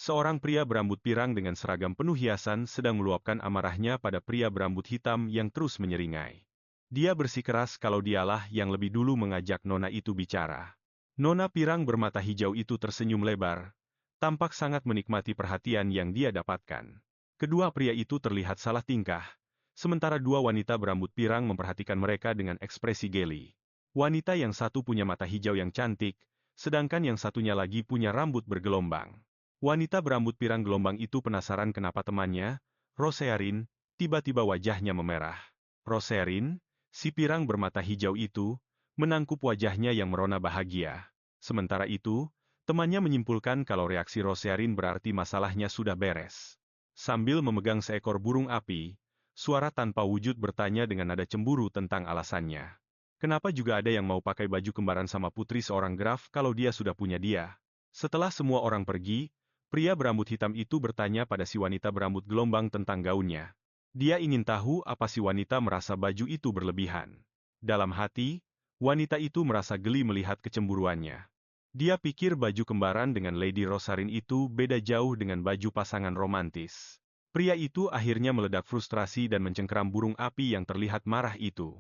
Seorang pria berambut pirang dengan seragam penuh hiasan sedang meluapkan amarahnya pada pria berambut hitam yang terus menyeringai. Dia bersikeras kalau dialah yang lebih dulu mengajak nona itu bicara. Nona pirang bermata hijau itu tersenyum lebar, tampak sangat menikmati perhatian yang dia dapatkan. Kedua pria itu terlihat salah tingkah, sementara dua wanita berambut pirang memperhatikan mereka dengan ekspresi geli. Wanita yang satu punya mata hijau yang cantik, sedangkan yang satunya lagi punya rambut bergelombang. Wanita berambut pirang gelombang itu penasaran kenapa temannya, Rosearin, tiba-tiba wajahnya memerah. Rosearin, si pirang bermata hijau itu, menangkup wajahnya yang merona bahagia. Sementara itu, temannya menyimpulkan kalau reaksi Rosearin berarti masalahnya sudah beres. Sambil memegang seekor burung api, suara tanpa wujud bertanya dengan nada cemburu tentang alasannya. Kenapa juga ada yang mau pakai baju kembaran sama putri seorang graf kalau dia sudah punya dia? Setelah semua orang pergi, pria berambut hitam itu bertanya pada si wanita berambut gelombang tentang gaunnya. Dia ingin tahu apa si wanita merasa baju itu berlebihan. Dalam hati, wanita itu merasa geli melihat kecemburuannya. Dia pikir baju kembaran dengan Lady Rosarin itu beda jauh dengan baju pasangan romantis. Pria itu akhirnya meledak frustrasi dan mencengkeram burung api yang terlihat marah itu.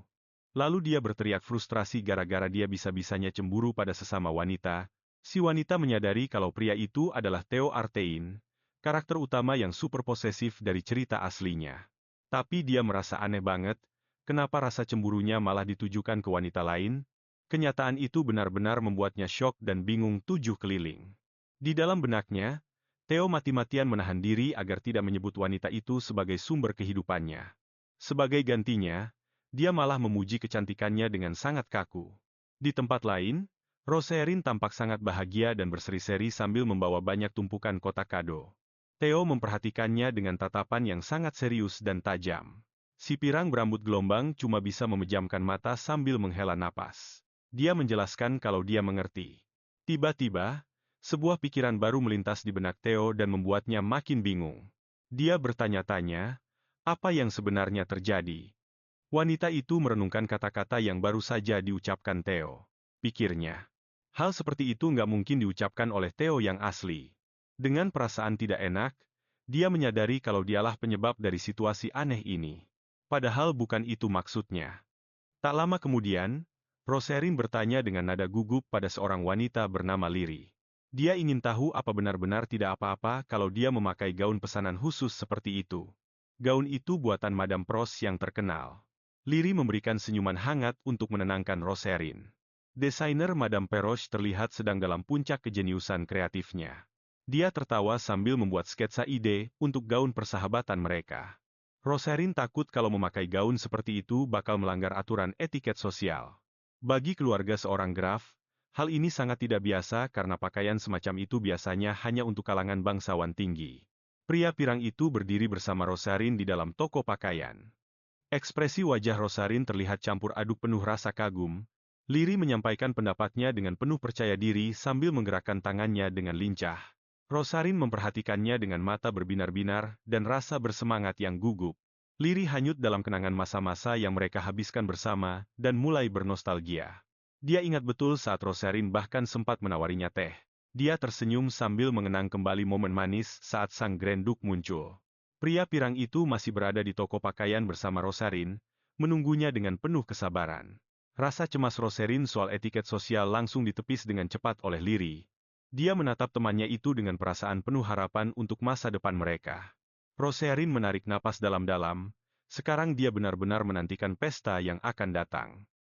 Lalu dia berteriak frustrasi gara-gara dia bisa-bisanya cemburu pada sesama wanita. Si wanita menyadari kalau pria itu adalah Theo Artein, karakter utama yang super posesif dari cerita aslinya. Tapi dia merasa aneh banget, kenapa rasa cemburunya malah ditujukan ke wanita lain? Kenyataan itu benar-benar membuatnya syok dan bingung tujuh keliling. Di dalam benaknya, Theo mati-matian menahan diri agar tidak menyebut wanita itu sebagai sumber kehidupannya. Sebagai gantinya, dia malah memuji kecantikannya dengan sangat kaku. Di tempat lain, Rosearin tampak sangat bahagia dan berseri-seri sambil membawa banyak tumpukan kotak kado. Theo memperhatikannya dengan tatapan yang sangat serius dan tajam. Si pirang berambut gelombang cuma bisa memejamkan mata sambil menghela napas. Dia menjelaskan kalau dia mengerti. Tiba-tiba, sebuah pikiran baru melintas di benak Theo dan membuatnya makin bingung. Dia bertanya-tanya, apa yang sebenarnya terjadi? Wanita itu merenungkan kata-kata yang baru saja diucapkan Theo. Pikirnya, hal seperti itu nggak mungkin diucapkan oleh Theo yang asli. Dengan perasaan tidak enak, dia menyadari kalau dialah penyebab dari situasi aneh ini. Padahal bukan itu maksudnya. Tak lama kemudian, Roserin bertanya dengan nada gugup pada seorang wanita bernama Liri. Dia ingin tahu apa benar-benar tidak apa-apa kalau dia memakai gaun pesanan khusus seperti itu. Gaun itu buatan Madame Prost yang terkenal. Liri memberikan senyuman hangat untuk menenangkan Roserin. Desainer Madame Peroche terlihat sedang dalam puncak kejeniusan kreatifnya. Dia tertawa sambil membuat sketsa ide untuk gaun persahabatan mereka. Roserin takut kalau memakai gaun seperti itu bakal melanggar aturan etiket sosial. Bagi keluarga seorang graf, hal ini sangat tidak biasa karena pakaian semacam itu biasanya hanya untuk kalangan bangsawan tinggi. Pria pirang itu berdiri bersama Roserin di dalam toko pakaian. Ekspresi wajah Roserin terlihat campur aduk penuh rasa kagum. Liri menyampaikan pendapatnya dengan penuh percaya diri sambil menggerakkan tangannya dengan lincah. Roserin memperhatikannya dengan mata berbinar-binar dan rasa bersemangat yang gugup. Liri hanyut dalam kenangan masa-masa yang mereka habiskan bersama dan mulai bernostalgia. Dia ingat betul saat Roserin bahkan sempat menawarinya teh. Dia tersenyum sambil mengenang kembali momen manis saat sang Grand Duke muncul. Pria pirang itu masih berada di toko pakaian bersama Roserin, menunggunya dengan penuh kesabaran. Rasa cemas Roserin soal etiket sosial langsung ditepis dengan cepat oleh Liri. Dia menatap temannya itu dengan perasaan penuh harapan untuk masa depan mereka. Roserin menarik napas dalam-dalam, sekarang dia benar-benar menantikan pesta yang akan datang.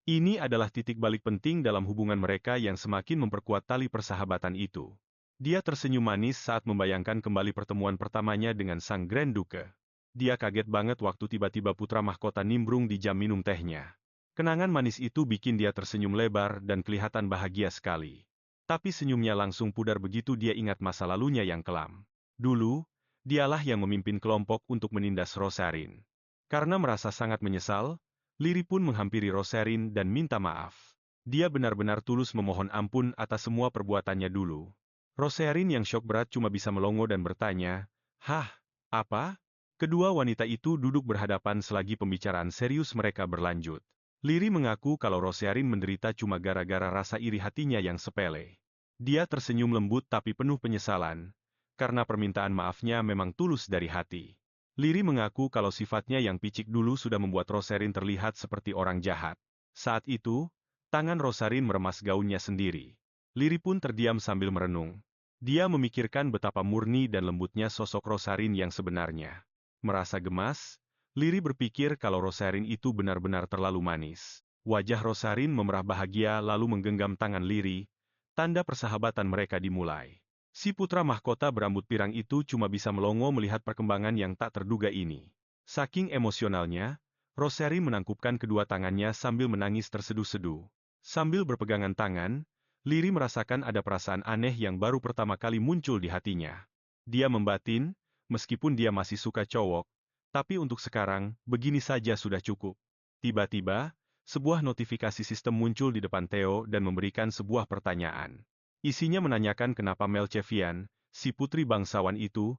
Ini adalah titik balik penting dalam hubungan mereka yang semakin memperkuat tali persahabatan itu. Dia tersenyum manis saat membayangkan kembali pertemuan pertamanya dengan sang Grand Duke. Dia kaget banget waktu tiba-tiba putra mahkota nimbrung di jam minum tehnya. Kenangan manis itu bikin dia tersenyum lebar dan kelihatan bahagia sekali. Tapi senyumnya langsung pudar begitu dia ingat masa lalunya yang kelam. Dulu, dialah yang memimpin kelompok untuk menindas Roserin. Karena merasa sangat menyesal, Liri pun menghampiri Roserin dan minta maaf. Dia benar-benar tulus memohon ampun atas semua perbuatannya dulu. Roserin yang syok berat cuma bisa melongo dan bertanya, "Hah? Apa?" Kedua wanita itu duduk berhadapan selagi pembicaraan serius mereka berlanjut. Liri mengaku kalau Roserin menderita cuma gara-gara rasa iri hatinya yang sepele. Dia tersenyum lembut tapi penuh penyesalan. karena permintaan maafnya memang tulus dari hati. Liri mengaku kalau sifatnya yang picik dulu sudah membuat Rosarin terlihat seperti orang jahat. Saat itu, tangan Rosarin meremas gaunnya sendiri. Liri pun terdiam sambil merenung. Dia memikirkan betapa murni dan lembutnya sosok Rosarin yang sebenarnya. Merasa gemas, Liri berpikir kalau Rosarin itu benar-benar terlalu manis. Wajah Rosarin memerah bahagia lalu menggenggam tangan Liri, tanda persahabatan mereka dimulai. Si putra mahkota berambut pirang itu cuma bisa melongo melihat perkembangan yang tak terduga ini. Saking emosionalnya, Rosarin menangkupkan kedua tangannya sambil menangis terseduh-seduh. Sambil berpegangan tangan, Liri merasakan ada perasaan aneh yang baru pertama kali muncul di hatinya. Dia membatin, meskipun dia masih suka cowok, tapi untuk sekarang, begini saja sudah cukup. Tiba-tiba, sebuah notifikasi sistem muncul di depan Theo dan memberikan sebuah pertanyaan. Isinya menanyakan kenapa Mel Chevian, si putri bangsawan itu,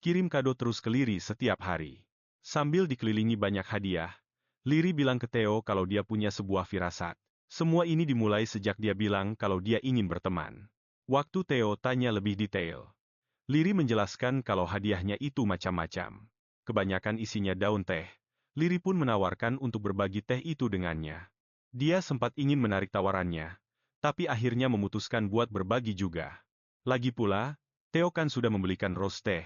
kirim kado terus ke Liri setiap hari. Sambil dikelilingi banyak hadiah, Liri bilang ke Theo kalau dia punya sebuah firasat. Semua ini dimulai sejak dia bilang kalau dia ingin berteman. Waktu Theo tanya lebih detail, Liri menjelaskan kalau hadiahnya itu macam-macam. Kebanyakan isinya daun teh. Liri pun menawarkan untuk berbagi teh itu dengannya. Dia sempat ingin menarik tawarannya, tapi akhirnya memutuskan buat berbagi juga. Lagi pula, Theo kan sudah membelikan rose teh,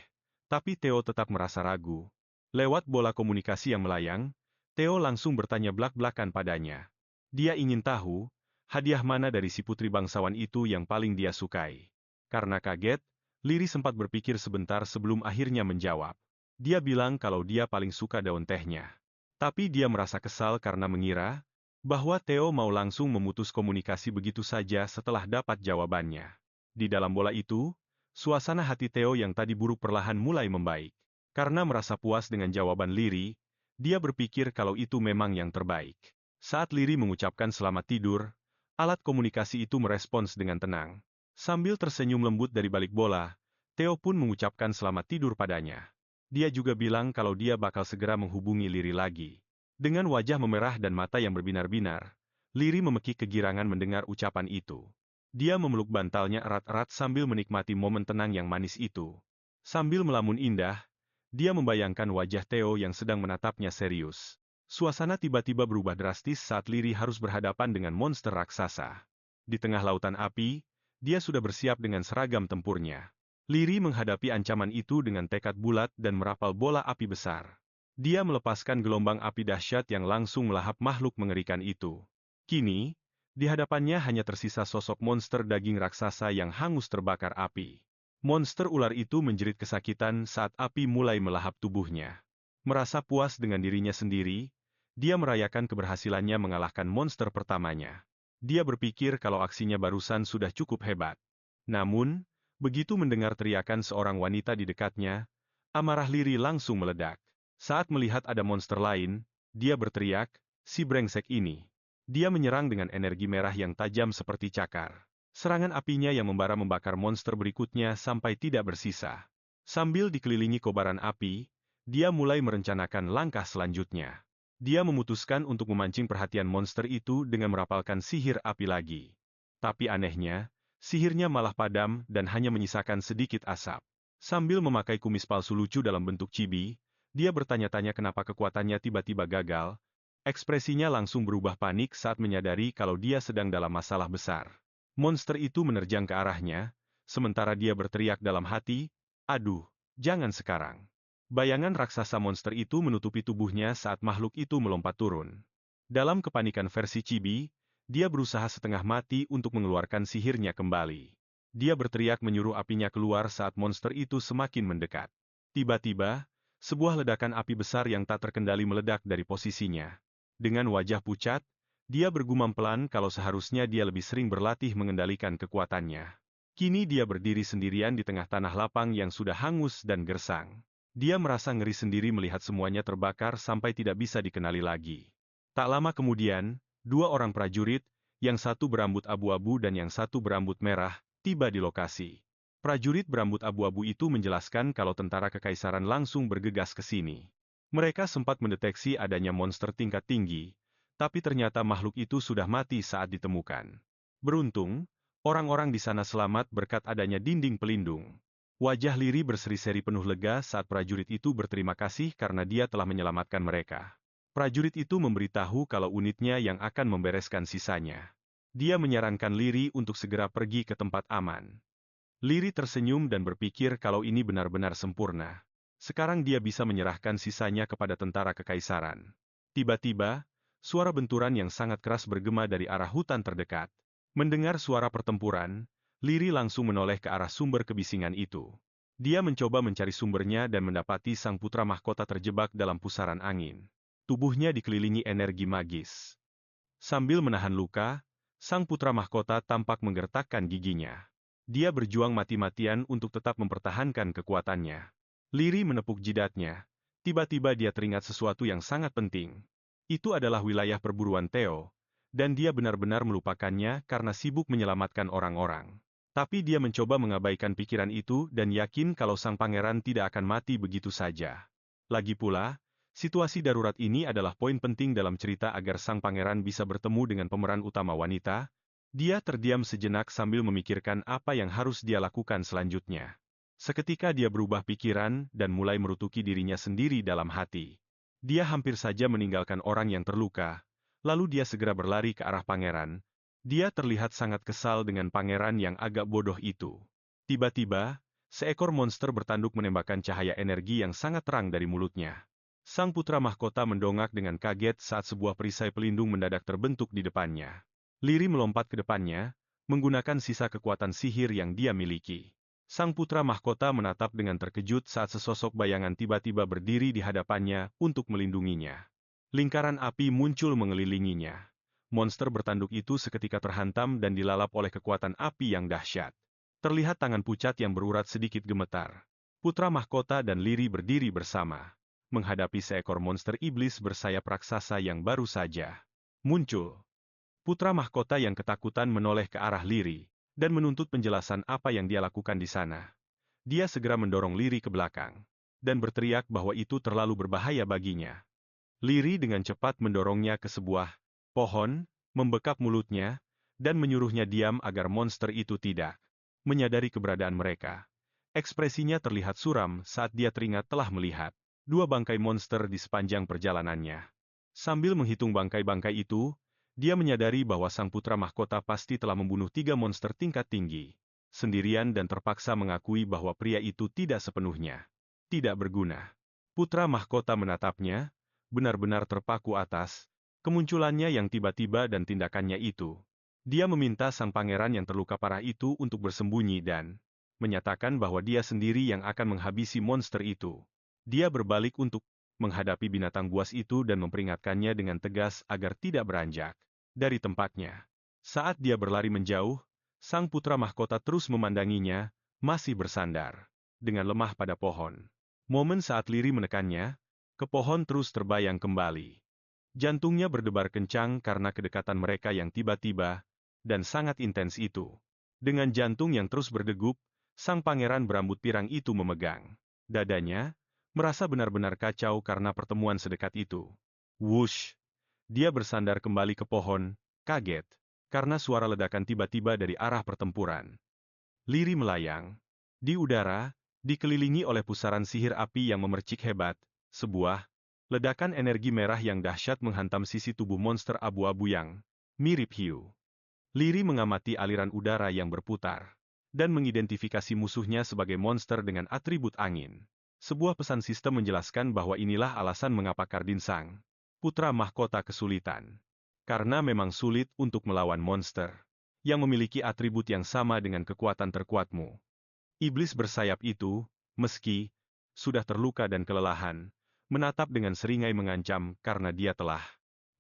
tapi Theo tetap merasa ragu. Lewat bola komunikasi yang melayang, Theo langsung bertanya blak-blakan padanya. Dia ingin tahu, hadiah mana dari si putri bangsawan itu yang paling dia sukai. Karena kaget, Liri sempat berpikir sebentar sebelum akhirnya menjawab. Dia bilang kalau dia paling suka daun tehnya. Tapi dia merasa kesal karena mengira bahwa Theo mau langsung memutus komunikasi begitu saja setelah dapat jawabannya. Di dalam bola itu, suasana hati Theo yang tadi buruk perlahan mulai membaik. Karena merasa puas dengan jawaban Liri, dia berpikir kalau itu memang yang terbaik. Saat Liri mengucapkan selamat tidur, alat komunikasi itu merespons dengan tenang. Sambil tersenyum lembut dari balik bola, Theo pun mengucapkan selamat tidur padanya. Dia juga bilang kalau dia bakal segera menghubungi Liri lagi. Dengan wajah memerah dan mata yang berbinar-binar, Liri memekik kegirangan mendengar ucapan itu. Dia memeluk bantalnya erat-erat sambil menikmati momen tenang yang manis itu. Sambil melamun indah, dia membayangkan wajah Theo yang sedang menatapnya serius. Suasana tiba-tiba berubah drastis saat Liri harus berhadapan dengan monster raksasa. Di tengah lautan api, dia sudah bersiap dengan seragam tempurnya. Liri menghadapi ancaman itu dengan tekad bulat dan merapal bola api besar. Dia melepaskan gelombang api dahsyat yang langsung melahap makhluk mengerikan itu. Kini, di hadapannya hanya tersisa sosok monster daging raksasa yang hangus terbakar api. Monster ular itu menjerit kesakitan saat api mulai melahap tubuhnya. Merasa puas dengan dirinya sendiri, dia merayakan keberhasilannya mengalahkan monster pertamanya. Dia berpikir kalau aksinya barusan sudah cukup hebat. Namun, begitu mendengar teriakan seorang wanita di dekatnya, amarah Liri langsung meledak. Saat melihat ada monster lain, dia berteriak, "Si brengsek ini!" Dia menyerang dengan energi merah yang tajam seperti cakar. Serangan apinya yang membara membakar monster berikutnya sampai tidak bersisa. Sambil dikelilingi kobaran api, dia mulai merencanakan langkah selanjutnya. Dia memutuskan untuk memancing perhatian monster itu dengan merapalkan sihir api lagi. Tapi anehnya, sihirnya malah padam dan hanya menyisakan sedikit asap. Sambil memakai kumis palsu lucu dalam bentuk chibi, dia bertanya-tanya kenapa kekuatannya tiba-tiba gagal. Ekspresinya langsung berubah panik saat menyadari kalau dia sedang dalam masalah besar. Monster itu menerjang ke arahnya, sementara dia berteriak dalam hati, "Aduh, jangan sekarang." Bayangan raksasa monster itu menutupi tubuhnya saat makhluk itu melompat turun. Dalam kepanikan versi chibi, dia berusaha setengah mati untuk mengeluarkan sihirnya kembali. Dia berteriak menyuruh apinya keluar saat monster itu semakin mendekat. Tiba-tiba, sebuah ledakan api besar yang tak terkendali meledak dari posisinya. Dengan wajah pucat, dia bergumam pelan kalau seharusnya dia lebih sering berlatih mengendalikan kekuatannya. Kini dia berdiri sendirian di tengah tanah lapang yang sudah hangus dan gersang. Dia merasa ngeri sendiri melihat semuanya terbakar sampai tidak bisa dikenali lagi. Tak lama kemudian, dua orang prajurit, yang satu berambut abu-abu dan yang satu berambut merah, tiba di lokasi. Prajurit berambut abu-abu itu menjelaskan kalau tentara kekaisaran langsung bergegas ke sini. Mereka sempat mendeteksi adanya monster tingkat tinggi, tapi ternyata makhluk itu sudah mati saat ditemukan. Beruntung, orang-orang di sana selamat berkat adanya dinding pelindung. Wajah Liri berseri-seri penuh lega saat prajurit itu berterima kasih karena dia telah menyelamatkan mereka. Prajurit itu memberitahu kalau unitnya yang akan membereskan sisanya. Dia menyarankan Liri untuk segera pergi ke tempat aman. Liri tersenyum dan berpikir kalau ini benar-benar sempurna. Sekarang dia bisa menyerahkan sisanya kepada tentara kekaisaran. Tiba-tiba, suara benturan yang sangat keras bergema dari arah hutan terdekat. Mendengar suara pertempuran, Liri langsung menoleh ke arah sumber kebisingan itu. Dia mencoba mencari sumbernya dan mendapati sang putra mahkota terjebak dalam pusaran angin. Tubuhnya dikelilingi energi magis. Sambil menahan luka, sang putra mahkota tampak menggertakkan giginya. Dia berjuang mati-matian untuk tetap mempertahankan kekuatannya. Liri menepuk jidatnya. Tiba-tiba dia teringat sesuatu yang sangat penting. Itu adalah wilayah perburuan Theo, dan dia benar-benar melupakannya karena sibuk menyelamatkan orang-orang. Tapi dia mencoba mengabaikan pikiran itu dan yakin kalau sang pangeran tidak akan mati begitu saja. Lagi pula, situasi darurat ini adalah poin penting dalam cerita agar sang pangeran bisa bertemu dengan pemeran utama wanita. Dia terdiam sejenak sambil memikirkan apa yang harus dia lakukan selanjutnya. Seketika dia berubah pikiran dan mulai merutuki dirinya sendiri dalam hati. Dia hampir saja meninggalkan orang yang terluka, lalu dia segera berlari ke arah pangeran. Dia terlihat sangat kesal dengan pangeran yang agak bodoh itu. Tiba-tiba, seekor monster bertanduk menembakkan cahaya energi yang sangat terang dari mulutnya. Sang putra mahkota mendongak dengan kaget saat sebuah perisai pelindung mendadak terbentuk di depannya. Liri melompat ke depannya, menggunakan sisa kekuatan sihir yang dia miliki. Sang putra mahkota menatap dengan terkejut saat sesosok bayangan tiba-tiba berdiri di hadapannya untuk melindunginya. Lingkaran api muncul mengelilinginya. Monster bertanduk itu seketika terhantam dan dilalap oleh kekuatan api yang dahsyat. Terlihat tangan pucat yang berurat sedikit gemetar. Putra mahkota dan Liri berdiri bersama, menghadapi seekor monster iblis bersayap raksasa yang baru saja muncul. Putra mahkota yang ketakutan menoleh ke arah Liri, dan menuntut penjelasan apa yang dia lakukan di sana. Dia segera mendorong Liri ke belakang, dan berteriak bahwa itu terlalu berbahaya baginya. Liri dengan cepat mendorongnya ke sebuah pohon, membekap mulutnya, dan menyuruhnya diam agar monster itu tidak menyadari keberadaan mereka. Ekspresinya terlihat suram saat dia teringat telah melihat dua bangkai monster di sepanjang perjalanannya. Sambil menghitung bangkai-bangkai itu, dia menyadari bahwa sang putra mahkota pasti telah membunuh 3 monster tingkat tinggi, sendirian dan terpaksa mengakui bahwa pria itu tidak sepenuhnya tidak berguna. Putra mahkota menatapnya, benar-benar terpaku atas kemunculannya yang tiba-tiba dan tindakannya itu. Dia meminta sang pangeran yang terluka parah itu untuk bersembunyi dan menyatakan bahwa dia sendiri yang akan menghabisi monster itu. Dia berbalik untuk menghadapi binatang buas itu dan memperingatkannya dengan tegas agar tidak beranjak dari tempatnya. Saat dia berlari menjauh, sang putra mahkota terus memandanginya, masih bersandar dengan lemah pada pohon. Momen saat Liri menekannya, ke pohon terus terbayang kembali. Jantungnya berdebar kencang karena kedekatan mereka yang tiba-tiba dan sangat intens itu. Dengan jantung yang terus berdegup, sang pangeran berambut pirang itu memegang dadanya, merasa benar-benar kacau karena pertemuan sedekat itu. Wush! Dia bersandar kembali ke pohon, kaget, karena suara ledakan tiba-tiba dari arah pertempuran. Liri melayang di udara, dikelilingi oleh pusaran sihir api yang memercik hebat. Sebuah ledakan energi merah yang dahsyat menghantam sisi tubuh monster abu-abu yang mirip hiu. Liri mengamati aliran udara yang berputar dan mengidentifikasi musuhnya sebagai monster dengan atribut angin. Sebuah pesan sistem menjelaskan bahwa inilah alasan mengapa Kardin sang putra mahkota kesulitan. Karena memang sulit untuk melawan monster yang memiliki atribut yang sama dengan kekuatan terkuatmu. Iblis bersayap itu, meski sudah terluka dan kelelahan, menatap dengan seringai mengancam karena dia telah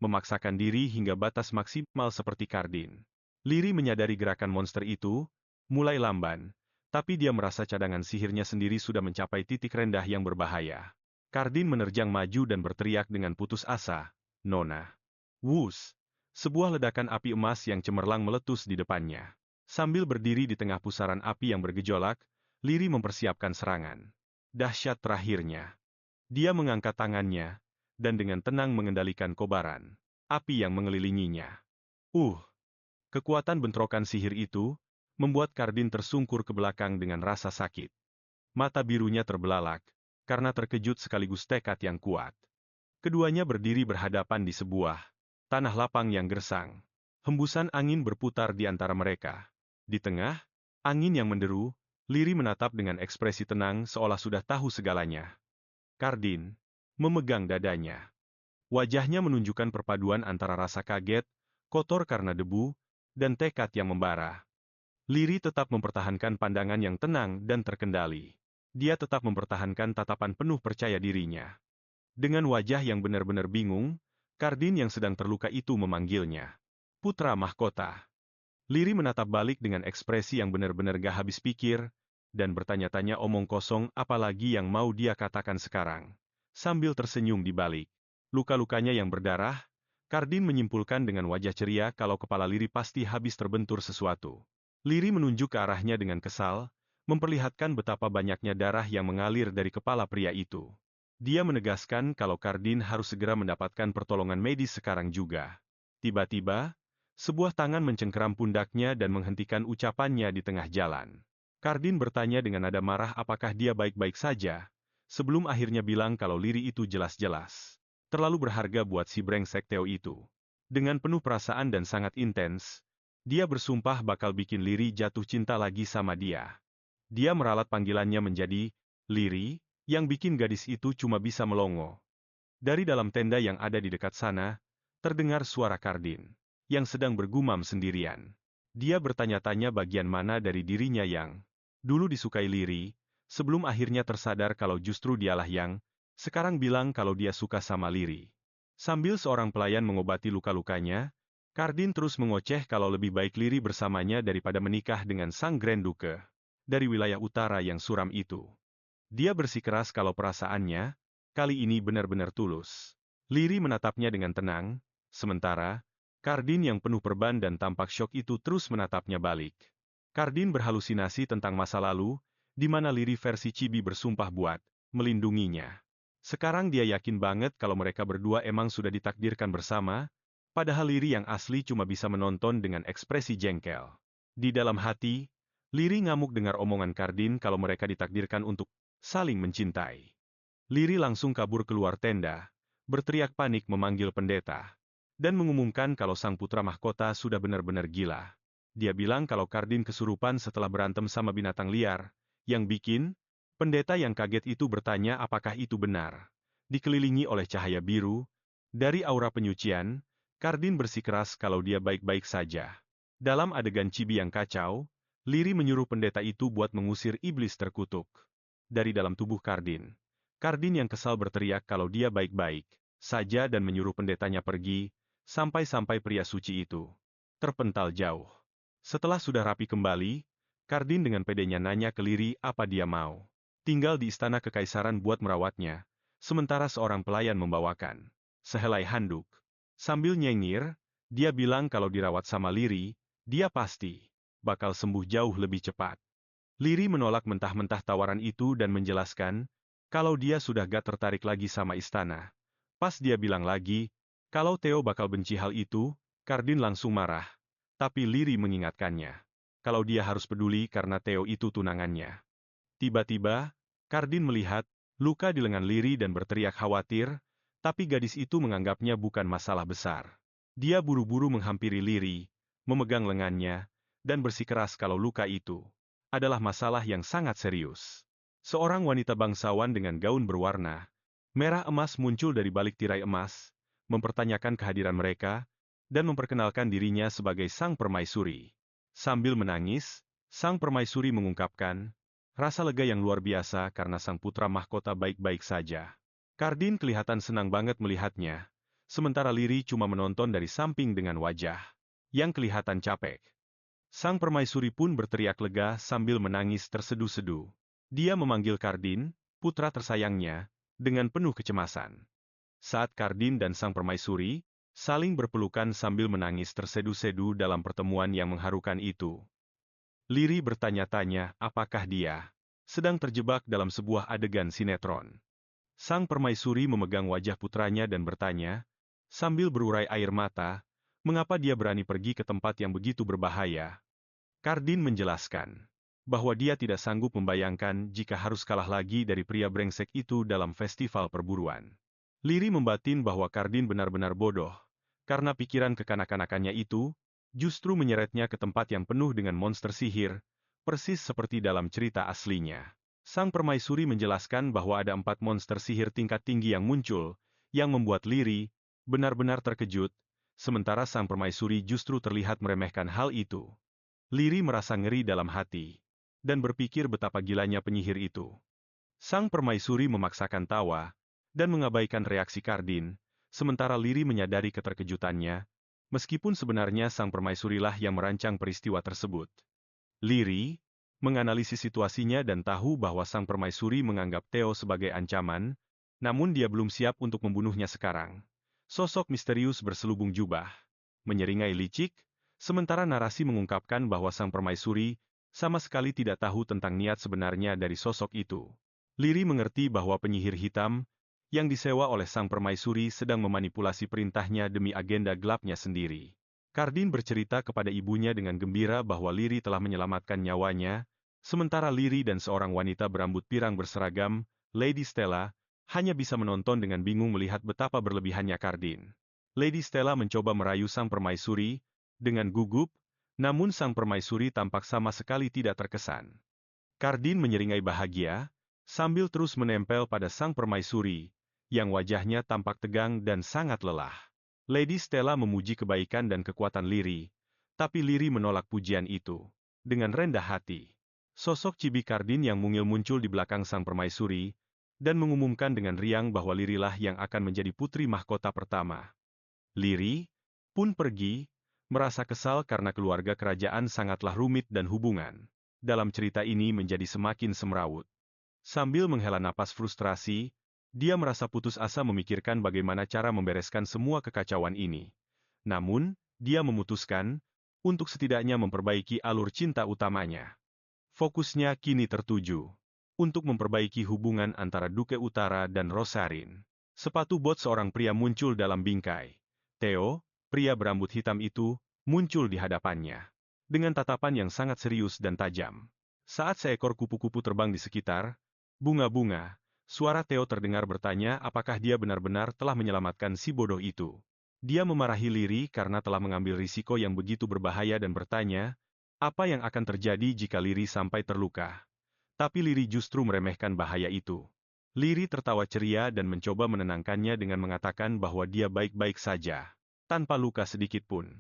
memaksakan diri hingga batas maksimal seperti Kardin. Liri menyadari gerakan monster itu mulai lamban, tapi dia merasa cadangan sihirnya sendiri sudah mencapai titik rendah yang berbahaya. Kardin menerjang maju dan berteriak dengan putus asa, "Nona!" Wus! Sebuah ledakan api emas yang cemerlang meletus di depannya. Sambil berdiri di tengah pusaran api yang bergejolak, Liri mempersiapkan serangan dahsyat terakhirnya. Dia mengangkat tangannya, dan dengan tenang mengendalikan kobaran api yang mengelilinginya. Kekuatan bentrokan sihir itu membuat Kardin tersungkur ke belakang dengan rasa sakit. mata birunya terbelalak, karena terkejut sekaligus tekad yang kuat. Keduanya berdiri berhadapan di sebuah tanah lapang yang gersang. Hembusan angin berputar di antara mereka. Di tengah angin yang menderu, Liri menatap dengan ekspresi tenang seolah sudah tahu segalanya. Kardin memegang dadanya. Wajahnya menunjukkan perpaduan antara rasa kaget, kotor karena debu, dan tekad yang membara. Liri tetap mempertahankan pandangan yang tenang dan terkendali. Dia tetap mempertahankan tatapan penuh percaya dirinya. Dengan wajah yang benar-benar bingung, Kardin yang sedang terluka itu memanggilnya. Putra mahkota. Liri menatap balik dengan ekspresi yang benar-benar gak habis pikir, dan bertanya-tanya omong kosong apalagi yang mau dia katakan sekarang. Sambil tersenyum di balik luka-lukanya yang berdarah, Kardin menyimpulkan dengan wajah ceria kalau kepala Liri pasti habis terbentur sesuatu. Liri menunjuk ke arahnya dengan kesal, memperlihatkan betapa banyaknya darah yang mengalir dari kepala pria itu. Dia menegaskan kalau Kardin harus segera mendapatkan pertolongan medis sekarang juga. Tiba-tiba, sebuah tangan mencengkeram pundaknya dan menghentikan ucapannya di tengah jalan. Kardin bertanya dengan nada marah apakah dia baik-baik saja, sebelum akhirnya bilang kalau Liri itu jelas-jelas terlalu berharga buat si brengsek Theo itu. Dengan penuh perasaan dan sangat intens, dia bersumpah bakal bikin Liri jatuh cinta lagi sama dia. Dia meralat panggilannya menjadi Liri, yang bikin gadis itu cuma bisa melongo. Dari dalam tenda yang ada di dekat sana, terdengar suara Kardin yang sedang bergumam sendirian. Dia bertanya-tanya bagian mana dari dirinya yang dulu disukai Liri, sebelum akhirnya tersadar kalau justru dialah yang sekarang bilang kalau dia suka sama Liri. Sambil seorang pelayan mengobati luka-lukanya, Kardin terus mengoceh kalau lebih baik Liri bersamanya daripada menikah dengan sang Grand Duke dari wilayah utara yang suram itu. Dia bersikeras kalau perasaannya kali ini benar-benar tulus. Liri menatapnya dengan tenang, sementara Kardin yang penuh perban dan tampak syok itu terus menatapnya balik. Kardin berhalusinasi tentang masa lalu, di mana Liri versi Chibi bersumpah buat melindunginya. Sekarang dia yakin banget kalau mereka berdua emang sudah ditakdirkan bersama, padahal Liri yang asli cuma bisa menonton dengan ekspresi jengkel. Di dalam hati, Liri ngamuk dengar omongan Kardin kalau mereka ditakdirkan untuk saling mencintai. Liri langsung kabur keluar tenda, berteriak panik memanggil pendeta, dan mengumumkan kalau sang putra mahkota sudah benar-benar gila. Dia bilang kalau Kardin kesurupan setelah berantem sama binatang liar, yang bikin pendeta yang kaget itu bertanya apakah itu benar. Dikelilingi oleh cahaya biru, dari aura penyucian, Kardin bersikeras kalau dia baik-baik saja. Dalam adegan Chibi yang kacau, Liri menyuruh pendeta itu buat mengusir iblis terkutuk dari dalam tubuh Kardin. Kardin yang kesal berteriak kalau dia baik-baik saja dan menyuruh pendetanya pergi, sampai-sampai pria suci itu terpental jauh. Setelah sudah rapi kembali, Kardin dengan pedenya nanya ke Liri apa dia mau tinggal di istana kekaisaran buat merawatnya, sementara seorang pelayan membawakan sehelai handuk. Sambil nyengir, dia bilang kalau dirawat sama Liri, dia pasti bakal sembuh jauh lebih cepat. Liri menolak mentah-mentah tawaran itu dan menjelaskan kalau dia sudah gak tertarik lagi sama istana. Pas dia bilang lagi, kalau Theo bakal benci hal itu, Kardin langsung marah. Tapi Liri mengingatkannya, kalau dia harus peduli karena Theo itu tunangannya. Tiba-tiba, Kardin melihat luka di lengan Liri dan berteriak khawatir, tapi gadis itu menganggapnya bukan masalah besar. Dia buru-buru menghampiri Liri, memegang lengannya, dan bersikeras kalau luka itu adalah masalah yang sangat serius. Seorang wanita bangsawan dengan gaun berwarna merah emas muncul dari balik tirai emas, mempertanyakan kehadiran mereka, dan memperkenalkan dirinya sebagai sang permaisuri. Sambil menangis, sang permaisuri mengungkapkan rasa lega yang luar biasa karena sang putra mahkota baik-baik saja. Kardin kelihatan senang banget melihatnya, sementara Liri cuma menonton dari samping dengan wajah yang kelihatan capek. Sang permaisuri pun berteriak lega sambil menangis terseduh-seduh. Dia memanggil Kardin, putra tersayangnya, dengan penuh kecemasan. Saat Kardin dan sang permaisuri saling berpelukan sambil menangis terseduh-seduh dalam pertemuan yang mengharukan itu, Liri bertanya-tanya apakah dia sedang terjebak dalam sebuah adegan sinetron. Sang permaisuri memegang wajah putranya dan bertanya, sambil berurai air mata, mengapa dia berani pergi ke tempat yang begitu berbahaya. Kardin menjelaskan, bahwa dia tidak sanggup membayangkan jika harus kalah lagi dari pria brengsek itu dalam festival perburuan. Liri membatin bahwa Kardin benar-benar bodoh, karena pikiran kekanak-kanakannya itu justru menyeretnya ke tempat yang penuh dengan monster sihir, persis seperti dalam cerita aslinya. Sang permaisuri menjelaskan bahwa ada 4 monster sihir tingkat tinggi yang muncul, yang membuat Liri benar-benar terkejut, sementara sang permaisuri justru terlihat meremehkan hal itu. Liri merasa ngeri dalam hati, dan berpikir betapa gilanya penyihir itu. Sang permaisuri memaksakan tawa, dan mengabaikan reaksi Kardin, sementara Liri menyadari keterkejutannya, meskipun sebenarnya sang permaisurilah yang merancang peristiwa tersebut. Liri menganalisis situasinya dan tahu bahwa sang permaisuri menganggap Theo sebagai ancaman, namun dia belum siap untuk membunuhnya sekarang. Sosok misterius berselubung jubah menyeringai licik, sementara narasi mengungkapkan bahwa sang permaisuri sama sekali tidak tahu tentang niat sebenarnya dari sosok itu. Liri mengerti bahwa penyihir hitam yang disewa oleh sang permaisuri sedang memanipulasi perintahnya demi agenda gelapnya sendiri. Kardin bercerita kepada ibunya dengan gembira bahwa Liri telah menyelamatkan nyawanya, sementara Liri dan seorang wanita berambut pirang berseragam, Lady Stella, hanya bisa menonton dengan bingung melihat betapa berlebihannya Kardin. Lady Stella mencoba merayu sang permaisuri dengan gugup, namun sang permaisuri tampak sama sekali tidak terkesan. Kardin menyeringai bahagia, sambil terus menempel pada sang permaisuri, yang wajahnya tampak tegang dan sangat lelah. Lady Stella memuji kebaikan dan kekuatan Liri, tapi Liri menolak pujian itu. Dengan rendah hati, sosok Cibi Kardin yang mungil muncul di belakang sang permaisuri, dan mengumumkan dengan riang bahwa Lirilah yang akan menjadi putri mahkota pertama. Liri pun pergi, merasa kesal karena keluarga kerajaan sangatlah rumit dan hubungan dalam cerita ini menjadi semakin semrawut. Sambil menghela napas frustrasi, dia merasa putus asa memikirkan bagaimana cara membereskan semua kekacauan ini. Namun, dia memutuskan untuk setidaknya memperbaiki alur cinta utamanya. Fokusnya kini tertuju untuk memperbaiki hubungan antara Duke Utara dan Rosarin. Sepatu bot seorang pria muncul dalam bingkai. Theo, pria berambut hitam itu, muncul di hadapannya. Dengan tatapan yang sangat serius dan tajam. Saat seekor kupu-kupu terbang di sekitar bunga-bunga, suara Theo terdengar bertanya apakah dia benar-benar telah menyelamatkan si bodoh itu. Dia memarahi Liri karena telah mengambil risiko yang begitu berbahaya dan bertanya, apa yang akan terjadi jika Liri sampai terluka. Tapi Liri justru meremehkan bahaya itu. Liri tertawa ceria dan mencoba menenangkannya dengan mengatakan bahwa dia baik-baik saja, tanpa luka sedikit pun.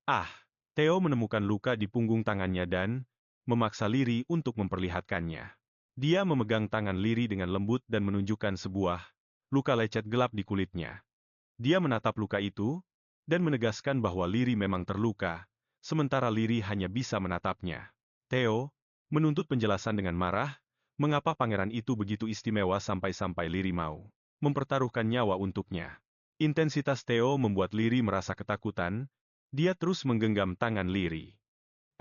Ah, Theo menemukan luka di punggung tangannya dan memaksa Liri untuk memperlihatkannya. Dia memegang tangan Liri dengan lembut dan menunjukkan sebuah luka lecet gelap di kulitnya. Dia menatap luka itu dan menegaskan bahwa Liri memang terluka, sementara Liri hanya bisa menatapnya. Theo menuntut penjelasan dengan marah. Mengapa pangeran itu begitu istimewa sampai-sampai Liri mau mempertaruhkan nyawa untuknya? Intensitas Theo membuat Liri merasa ketakutan, dia terus menggenggam tangan Liri.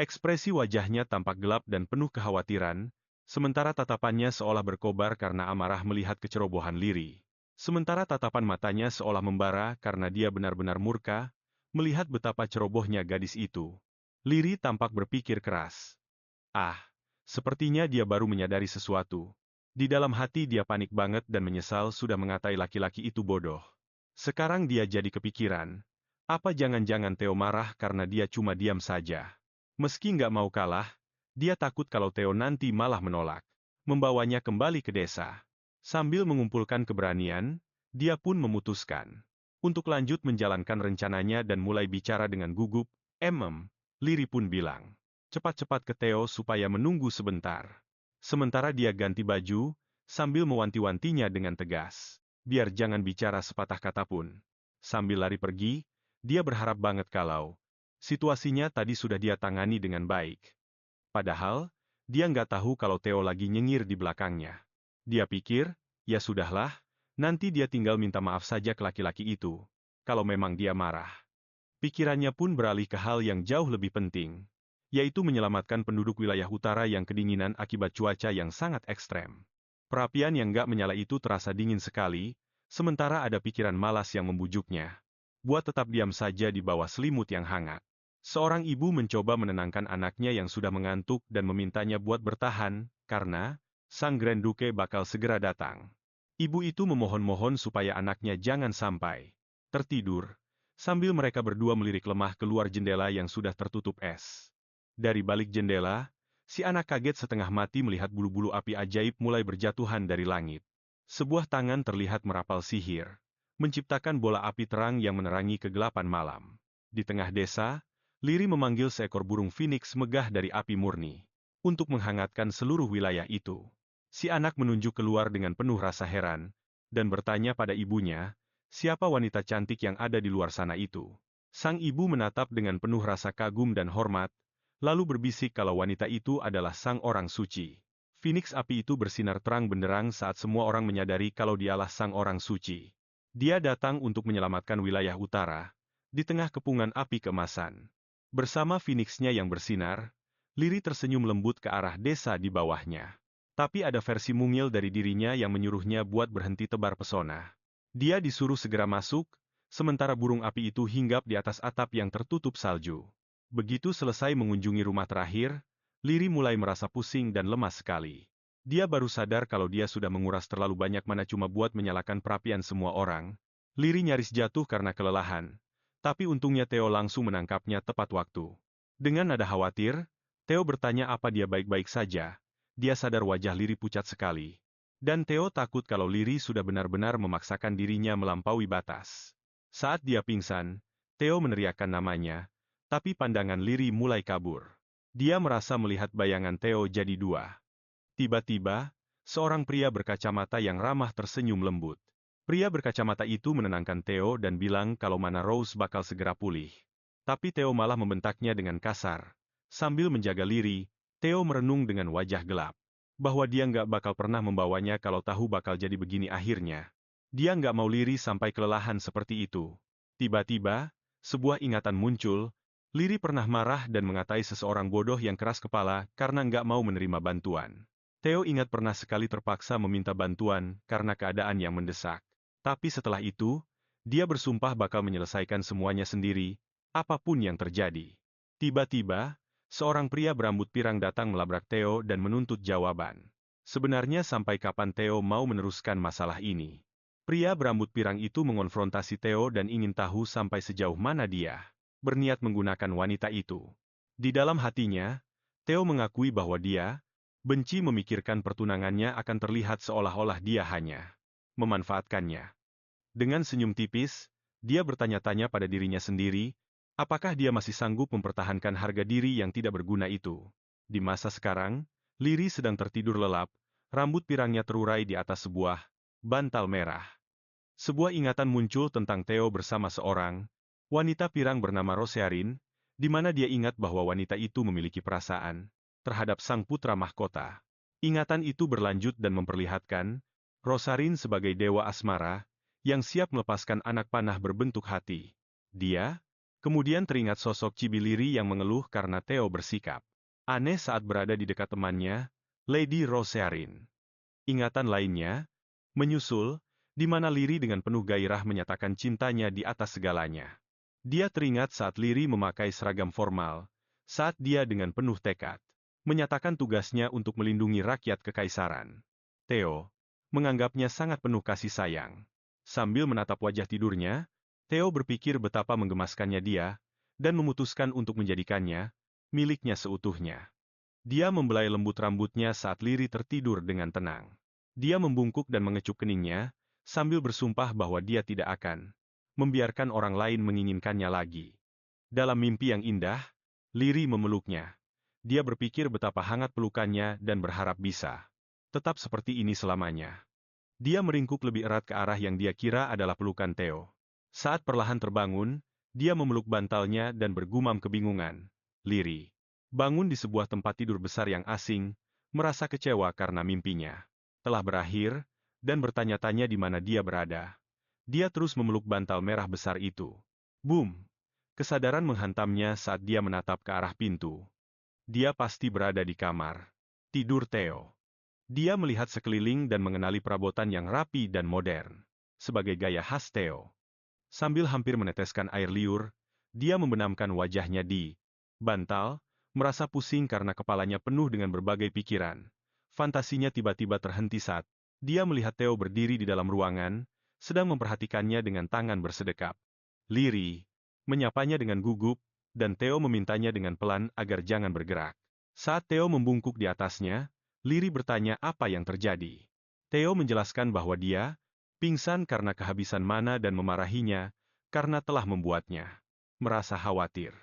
Ekspresi wajahnya tampak gelap dan penuh kekhawatiran, sementara tatapannya seolah berkobar karena amarah melihat kecerobohan Liri. Sementara tatapan matanya seolah membara karena dia benar-benar murka, melihat betapa cerobohnya gadis itu. Liri tampak berpikir keras. Ah! Sepertinya dia baru menyadari sesuatu. Di dalam hati dia panik banget dan menyesal sudah mengatai laki-laki itu bodoh. Sekarang dia jadi kepikiran. Apa jangan-jangan Theo marah karena dia cuma diam saja? Meski nggak mau kalah, dia takut kalau Theo nanti malah menolak. Membawanya kembali ke desa. Sambil mengumpulkan keberanian, dia pun memutuskan untuk lanjut menjalankan rencananya dan mulai bicara dengan gugup. Liri pun bilang. Cepat-cepat ke Theo supaya menunggu sebentar. Sementara dia ganti baju, sambil mewanti-wantinya dengan tegas. Biar jangan bicara sepatah kata pun. Sambil lari pergi, dia berharap banget kalau situasinya tadi sudah dia tangani dengan baik. Padahal, dia nggak tahu kalau Theo lagi nyengir di belakangnya. Dia pikir, ya sudahlah, nanti dia tinggal minta maaf saja ke laki-laki itu. Kalau memang dia marah. Pikirannya pun beralih ke hal yang jauh lebih penting, yaitu menyelamatkan penduduk wilayah utara yang kedinginan akibat cuaca yang sangat ekstrem. Perapian yang nggak menyala itu terasa dingin sekali, sementara ada pikiran malas yang membujuknya. Buat tetap diam saja di bawah selimut yang hangat. Seorang ibu mencoba menenangkan anaknya yang sudah mengantuk dan memintanya buat bertahan, karena sang Grand Duke bakal segera datang. Ibu itu memohon-mohon supaya anaknya jangan sampai tertidur, sambil mereka berdua melirik lemah keluar jendela yang sudah tertutup es. Dari balik jendela, si anak kaget setengah mati melihat bulu-bulu api ajaib mulai berjatuhan dari langit. Sebuah tangan terlihat merapal sihir, menciptakan bola api terang yang menerangi kegelapan malam. Di tengah desa, Liri memanggil seekor burung phoenix megah dari api murni untuk menghangatkan seluruh wilayah itu. Si anak menunjuk keluar dengan penuh rasa heran dan bertanya pada ibunya, siapa wanita cantik yang ada di luar sana itu. Sang ibu menatap dengan penuh rasa kagum dan hormat, lalu berbisik kalau wanita itu adalah sang orang suci. Phoenix api itu bersinar terang benderang saat semua orang menyadari kalau dialah sang orang suci. Dia datang untuk menyelamatkan wilayah utara, di tengah kepungan api keemasan. Bersama Phoenix-nya yang bersinar, Liri tersenyum lembut ke arah desa di bawahnya. Tapi ada versi mungil dari dirinya yang menyuruhnya buat berhenti tebar pesona. Dia disuruh segera masuk, sementara burung api itu hinggap di atas atap yang tertutup salju. Begitu selesai mengunjungi rumah terakhir, Liri mulai merasa pusing dan lemas sekali. Dia baru sadar kalau dia sudah menguras terlalu banyak mana cuma buat menyalakan perapian semua orang. Liri nyaris jatuh karena kelelahan. Tapi untungnya Theo langsung menangkapnya tepat waktu. Dengan nada khawatir, Theo bertanya apa dia baik-baik saja. Dia sadar wajah Liri pucat sekali. Dan Theo takut kalau Liri sudah benar-benar memaksakan dirinya melampaui batas. Saat dia pingsan, Theo meneriakkan namanya, tapi pandangan Liri mulai kabur. Dia merasa melihat bayangan Theo jadi dua. Tiba-tiba, seorang pria berkacamata yang ramah tersenyum lembut. Pria berkacamata itu menenangkan Theo dan bilang kalau mana Rose bakal segera pulih. Tapi Theo malah membentaknya dengan kasar. Sambil menjaga Liri, Theo merenung dengan wajah gelap. Bahwa dia nggak bakal pernah membawanya kalau tahu bakal jadi begini akhirnya. Dia nggak mau Liri sampai kelelahan seperti itu. Tiba-tiba, sebuah ingatan muncul. Liri pernah marah dan mengatai seseorang bodoh yang keras kepala karena nggak mau menerima bantuan. Theo ingat pernah sekali terpaksa meminta bantuan karena keadaan yang mendesak. Tapi setelah itu, dia bersumpah bakal menyelesaikan semuanya sendiri, apapun yang terjadi. Tiba-tiba, seorang pria berambut pirang datang melabrak Theo dan menuntut jawaban. Sebenarnya sampai kapan Theo mau meneruskan masalah ini? Pria berambut pirang itu mengonfrontasi Theo dan ingin tahu sampai sejauh mana dia berniat menggunakan wanita itu. Di dalam hatinya, Theo mengakui bahwa dia benci memikirkan pertunangannya akan terlihat seolah-olah dia hanya memanfaatkannya. Dengan senyum tipis, dia bertanya-tanya pada dirinya sendiri, apakah dia masih sanggup mempertahankan harga diri yang tidak berguna itu. Di masa sekarang, Liri sedang tertidur lelap, rambut pirangnya terurai di atas sebuah bantal merah. Sebuah ingatan muncul tentang Theo bersama seorang wanita pirang bernama Rosearin, di mana dia ingat bahwa wanita itu memiliki perasaan terhadap sang putra mahkota. Ingatan itu berlanjut dan memperlihatkan Rosarin sebagai dewa asmara, yang siap melepaskan anak panah berbentuk hati. Dia, kemudian teringat sosok Cibiliri yang mengeluh karena Theo bersikap aneh saat berada di dekat temannya, Lady Rosarin. Ingatan lainnya menyusul, di mana Liri dengan penuh gairah menyatakan cintanya di atas segalanya. Dia teringat saat Liri memakai seragam formal, saat dia dengan penuh tekad menyatakan tugasnya untuk melindungi rakyat kekaisaran. Theo menganggapnya sangat penuh kasih sayang. Sambil menatap wajah tidurnya, Theo berpikir betapa menggemaskannya dia, dan memutuskan untuk menjadikannya miliknya seutuhnya. Dia membelai lembut rambutnya saat Liri tertidur dengan tenang. Dia membungkuk dan mengecup keningnya, sambil bersumpah bahwa dia tidak akan membiarkan orang lain menginginkannya lagi. Dalam mimpi yang indah, Liri memeluknya. Dia berpikir betapa hangat pelukannya dan berharap bisa tetap seperti ini selamanya. Dia meringkuk lebih erat ke arah yang dia kira adalah pelukan Theo. Saat perlahan terbangun, dia memeluk bantalnya dan bergumam kebingungan. Liri bangun di sebuah tempat tidur besar yang asing, merasa kecewa karena mimpinya telah berakhir, dan bertanya-tanya di mana dia berada. Dia terus memeluk bantal merah besar itu. Boom! Kesadaran menghantamnya saat dia menatap ke arah pintu. Dia pasti berada di kamar tidur Theo. Dia melihat sekeliling dan mengenali perabotan yang rapi dan modern, sebagai gaya khas Theo. Sambil hampir meneteskan air liur, Dia membenamkan wajahnya di bantal, merasa pusing karena kepalanya penuh dengan berbagai pikiran. Fantasinya tiba-tiba terhenti saat dia melihat Theo berdiri di dalam ruangan, sedang memperhatikannya dengan tangan bersedekap. Liri menyapanya dengan gugup, dan Theo memintanya dengan pelan agar jangan bergerak. Saat Theo membungkuk di atasnya, Liri bertanya apa yang terjadi. Theo menjelaskan bahwa dia pingsan karena kehabisan mana dan memarahinya karena telah membuatnya merasa khawatir.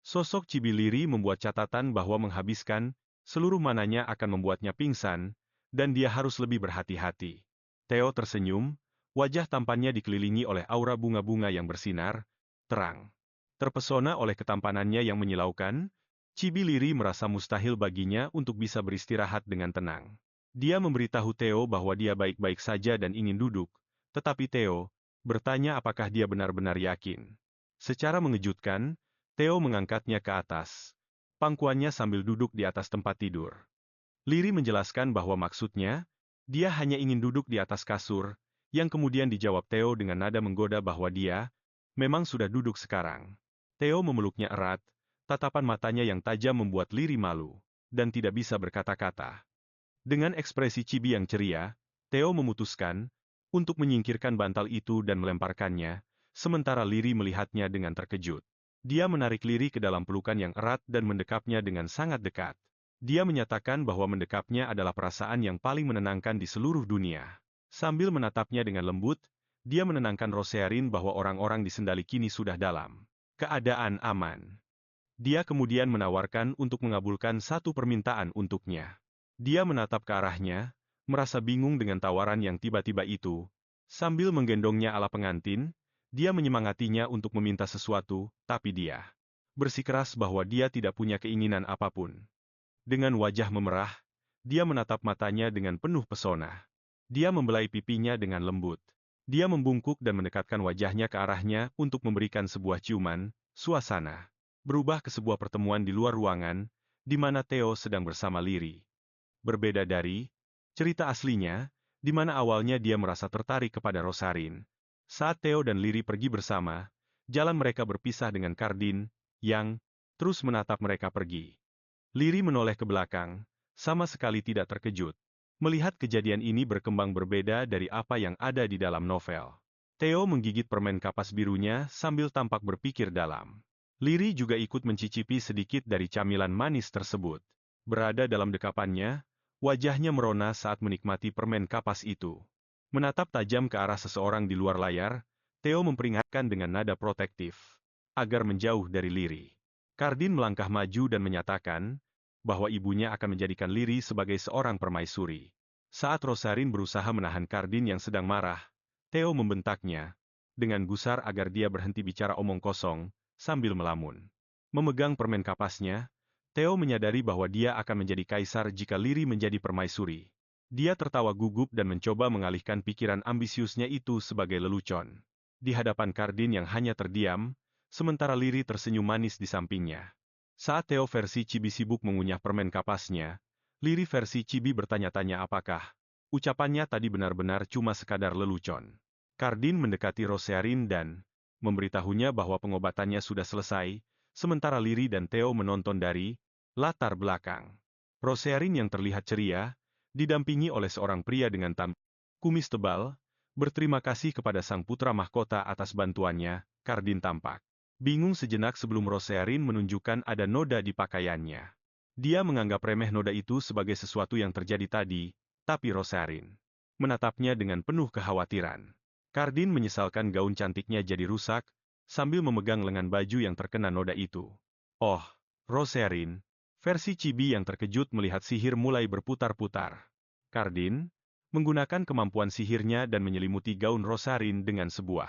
Sosok Cibi Liri membuat catatan bahwa menghabiskan seluruh mananya akan membuatnya pingsan, dan dia harus lebih berhati-hati. Theo tersenyum, wajah tampannya dikelilingi oleh aura bunga-bunga yang bersinar terang. Terpesona oleh ketampanannya yang menyilaukan, Cibi Liri merasa mustahil baginya untuk bisa beristirahat dengan tenang. Dia memberitahu Theo bahwa dia baik-baik saja dan ingin duduk, tetapi Theo bertanya apakah dia benar-benar yakin. Secara mengejutkan, Theo mengangkatnya ke atas pangkuannya sambil duduk di atas tempat tidur. Liri menjelaskan bahwa maksudnya, dia hanya ingin duduk di atas kasur, yang kemudian dijawab Theo dengan nada menggoda bahwa dia memang sudah duduk sekarang. Theo memeluknya erat, tatapan matanya yang tajam membuat Liri malu, dan tidak bisa berkata-kata. Dengan ekspresi Cibi yang ceria, Theo memutuskan untuk menyingkirkan bantal itu dan melemparkannya, sementara Liri melihatnya dengan terkejut. Dia menarik Liri ke dalam pelukan yang erat dan mendekapnya dengan sangat dekat. Dia menyatakan bahwa mendekapnya adalah perasaan yang paling menenangkan di seluruh dunia. Sambil menatapnya dengan lembut, dia menenangkan Rosearin bahwa orang-orang di Sendali kini sudah dalam keadaan aman. Dia kemudian menawarkan untuk mengabulkan satu permintaan untuknya. Dia menatap ke arahnya, merasa bingung dengan tawaran yang tiba-tiba itu. Sambil menggendongnya ala pengantin, dia menyemangatinya untuk meminta sesuatu, tapi dia bersikeras bahwa dia tidak punya keinginan apapun. Dengan wajah memerah, dia menatap matanya dengan penuh pesona. Dia membelai pipinya dengan lembut. Dia membungkuk dan mendekatkan wajahnya ke arahnya untuk memberikan sebuah ciuman. Suasana berubah ke sebuah pertemuan di luar ruangan, di mana Theo sedang bersama Liri. Berbeda dari cerita aslinya, di mana awalnya dia merasa tertarik kepada Rosarin. Saat Theo dan Liri pergi bersama, jalan mereka berpisah dengan Kardin, yang terus menatap mereka pergi. Liri menoleh ke belakang, sama sekali tidak terkejut. Melihat kejadian ini berkembang berbeda dari apa yang ada di dalam novel. Theo menggigit permen kapas birunya sambil tampak berpikir dalam. Liri juga ikut mencicipi sedikit dari camilan manis tersebut. Berada dalam dekapannya, wajahnya merona saat menikmati permen kapas itu. Menatap tajam ke arah seseorang di luar layar, Theo memperingatkan dengan nada protektif, agar menjauh dari Liri. Kardin melangkah maju dan menyatakan bahwa ibunya akan menjadikan Liri sebagai seorang permaisuri. Saat Rosarin berusaha menahan Kardin yang sedang marah, Theo membentaknya dengan gusar agar dia berhenti bicara omong kosong, sambil melamun. Memegang permen kapasnya, Theo menyadari bahwa dia akan menjadi kaisar jika Liri menjadi permaisuri. Dia tertawa gugup dan mencoba mengalihkan pikiran ambisiusnya itu sebagai lelucon. Di hadapan Kardin yang hanya terdiam, sementara Liri tersenyum manis di sampingnya. Saat Theo versi Cibi sibuk mengunyah permen kapasnya, Liri versi Cibi bertanya-tanya apakah ucapannya tadi benar-benar cuma sekadar lelucon. Kardin mendekati Rosearin dan memberitahunya bahwa pengobatannya sudah selesai, sementara Liri dan Theo menonton dari latar belakang. Rosearin yang terlihat ceria, didampingi oleh seorang pria dengan kumis tebal, berterima kasih kepada sang putra mahkota atas bantuannya. Kardin tampak bingung sejenak sebelum Rosearin menunjukkan ada noda di pakaiannya. Dia menganggap remeh noda itu sebagai sesuatu yang terjadi tadi, tapi Rosearin menatapnya dengan penuh kekhawatiran. Kardin menyesalkan gaun cantiknya jadi rusak, sambil memegang lengan baju yang terkena noda itu. Oh, Rosearin, versi Cibi yang terkejut melihat sihir mulai berputar-putar. Kardin menggunakan kemampuan sihirnya dan menyelimuti gaun Rosarin dengan sebuah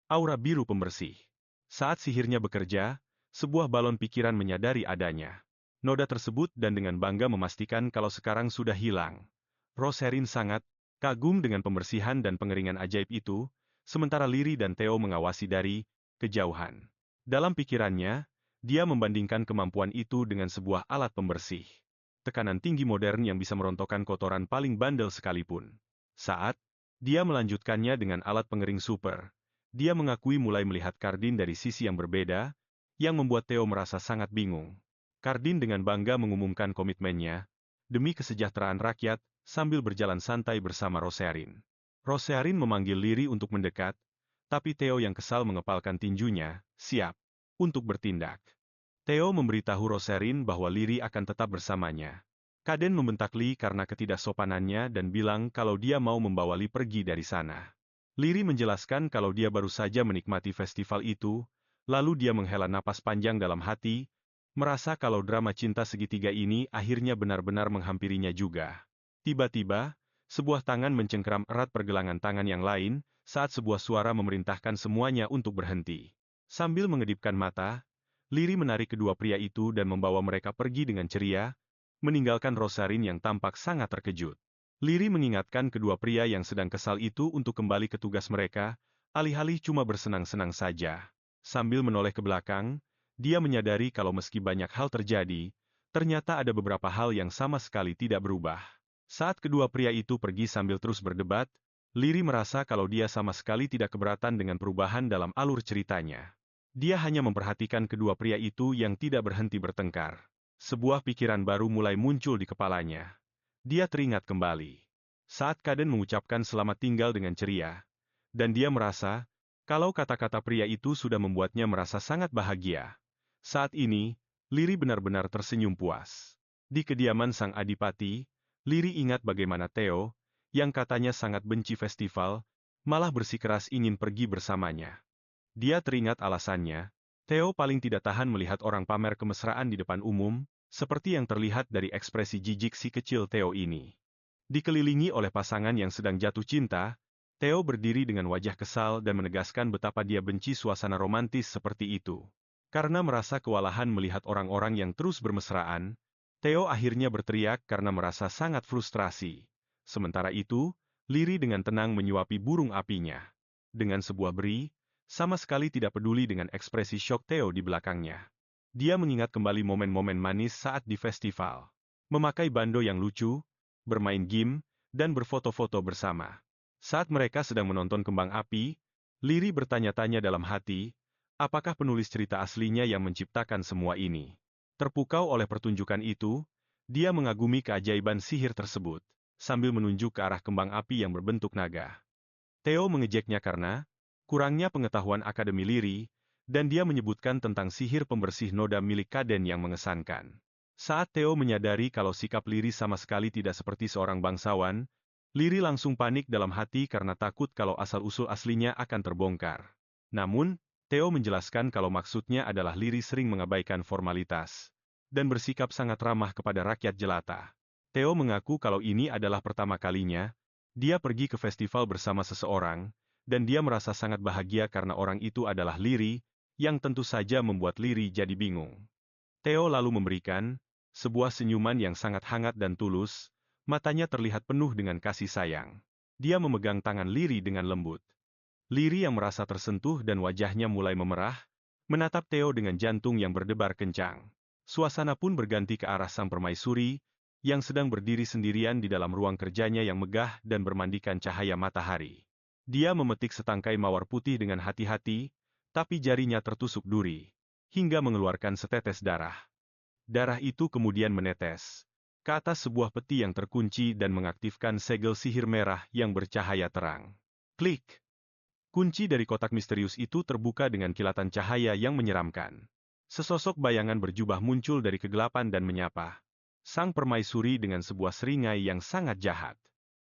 aura biru pembersih. Saat sihirnya bekerja, sebuah balon pikiran menyadari adanya noda tersebut dan dengan bangga memastikan kalau sekarang sudah hilang. Rosarin sangat kagum dengan pembersihan dan pengeringan ajaib itu, sementara Liri dan Theo mengawasi dari kejauhan. Dalam pikirannya, dia membandingkan kemampuan itu dengan sebuah alat pembersih tekanan tinggi modern yang bisa merontokkan kotoran paling bandel sekalipun. Saat dia melanjutkannya dengan alat pengering super, dia mengakui mulai melihat Kardin dari sisi yang berbeda, yang membuat Theo merasa sangat bingung. Kardin dengan bangga mengumumkan komitmennya, demi kesejahteraan rakyat, sambil berjalan santai bersama Rosearin. Rosearin memanggil Liri untuk mendekat, tapi Theo yang kesal mengepalkan tinjunya, siap untuk bertindak. Theo memberitahu Rosearin bahwa Liri akan tetap bersamanya. Kaden membentak Lee karena ketidaksopanannya dan bilang kalau dia mau membawa Lee pergi dari sana. Liri menjelaskan kalau dia baru saja menikmati festival itu, lalu dia menghela napas panjang dalam hati, merasa kalau drama cinta segitiga ini akhirnya benar-benar menghampirinya juga. Tiba-tiba, sebuah tangan mencengkeram erat pergelangan tangan yang lain, saat sebuah suara memerintahkan semuanya untuk berhenti. Sambil mengedipkan mata, Liri menarik kedua pria itu dan membawa mereka pergi dengan ceria, meninggalkan Rosarin yang tampak sangat terkejut. Liri mengingatkan kedua pria yang sedang kesal itu untuk kembali ke tugas mereka, alih-alih cuma bersenang-senang saja. Sambil menoleh ke belakang, dia menyadari kalau meski banyak hal terjadi, ternyata ada beberapa hal yang sama sekali tidak berubah. Saat kedua pria itu pergi sambil terus berdebat, Liri merasa kalau dia sama sekali tidak keberatan dengan perubahan dalam alur ceritanya. Dia hanya memperhatikan kedua pria itu yang tidak berhenti bertengkar. Sebuah pikiran baru mulai muncul di kepalanya. Dia teringat kembali saat Kaden mengucapkan selamat tinggal dengan ceria, dan dia merasa kalau kata-kata pria itu sudah membuatnya merasa sangat bahagia. Saat ini, Liri benar-benar tersenyum puas. Di kediaman sang adipati, Liri ingat bagaimana Theo, yang katanya sangat benci festival, malah bersikeras ingin pergi bersamanya. Dia teringat alasannya. Theo paling tidak tahan melihat orang pamer kemesraan di depan umum, seperti yang terlihat dari ekspresi jijik si kecil Theo ini. Dikelilingi oleh pasangan yang sedang jatuh cinta, Theo berdiri dengan wajah kesal dan menegaskan betapa dia benci suasana romantis seperti itu. Karena merasa kewalahan melihat orang-orang yang terus bermesraan, Theo akhirnya berteriak karena merasa sangat frustrasi. Sementara itu, Liri dengan tenang menyuapi burung apinya. Dengan sebuah beri, sama sekali tidak peduli dengan ekspresi syok Theo di belakangnya. Dia mengingat kembali momen-momen manis saat di festival. Memakai bando yang lucu, bermain game, dan berfoto-foto bersama. Saat mereka sedang menonton kembang api, Liri bertanya-tanya dalam hati, apakah penulis cerita aslinya yang menciptakan semua ini? Terpukau oleh pertunjukan itu, dia mengagumi keajaiban sihir tersebut, sambil menunjuk ke arah kembang api yang berbentuk naga. Theo mengejeknya karena kurangnya pengetahuan Akademi Liri, dan dia menyebutkan tentang sihir pembersih noda milik Kaden yang mengesankan. Saat Theo menyadari kalau sikap Liri sama sekali tidak seperti seorang bangsawan, Liri langsung panik dalam hati karena takut kalau asal-usul aslinya akan terbongkar. Namun, Theo menjelaskan kalau maksudnya adalah Liri sering mengabaikan formalitas, dan bersikap sangat ramah kepada rakyat jelata. Theo mengaku kalau ini adalah pertama kalinya, dia pergi ke festival bersama seseorang, dan dia merasa sangat bahagia karena orang itu adalah Liri, yang tentu saja membuat Liri jadi bingung. Theo lalu memberikan sebuah senyuman yang sangat hangat dan tulus, matanya terlihat penuh dengan kasih sayang. Dia memegang tangan Liri dengan lembut. Liri yang merasa tersentuh dan wajahnya mulai memerah, menatap Theo dengan jantung yang berdebar kencang. Suasana pun berganti ke arah sang permaisuri, yang sedang berdiri sendirian di dalam ruang kerjanya yang megah dan bermandikan cahaya matahari. Dia memetik setangkai mawar putih dengan hati-hati, tapi jarinya tertusuk duri, hingga mengeluarkan setetes darah. Darah itu kemudian menetes ke atas sebuah peti yang terkunci dan mengaktifkan segel sihir merah yang bercahaya terang. Klik! Kunci dari kotak misterius itu terbuka dengan kilatan cahaya yang menyeramkan. Sesosok bayangan berjubah muncul dari kegelapan dan menyapa sang permaisuri dengan sebuah seringai yang sangat jahat.